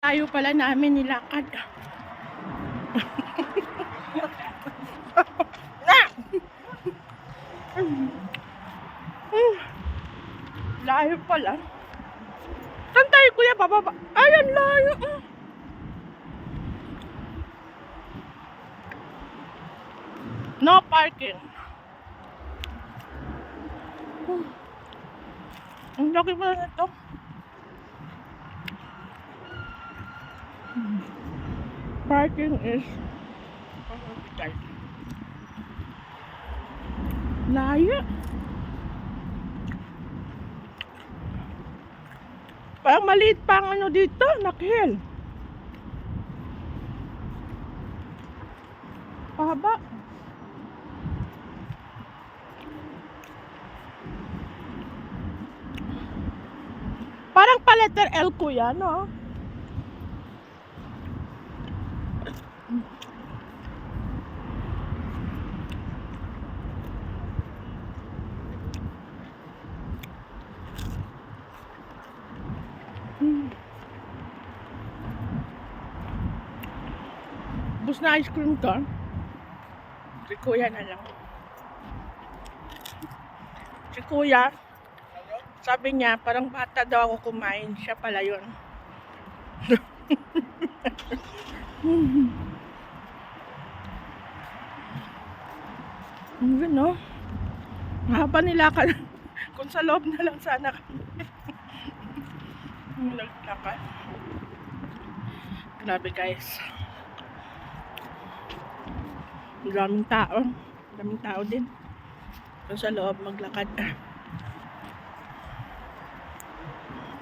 Tayo pala namin nilakad. Na! Layo pala. Saan tayo kuya? Bababa. Ayan, layo. No parking. Ang laki pala nito. Parking is layo. Parang maliit pa ang ano dito, nakhil. Pahaba. Parang pa letter L kuya, no? Bus na ice cream to. Si kuya na lang. Si kuya, sabi niya, parang bata daw ako kumain. Siya pala yun. Yun, no? Mahaba nilakad. Kung sa loob na lang sana kami. Naglakad. Grabe guys. Daming tao. Daming tao din. Kung sa loob maglakad.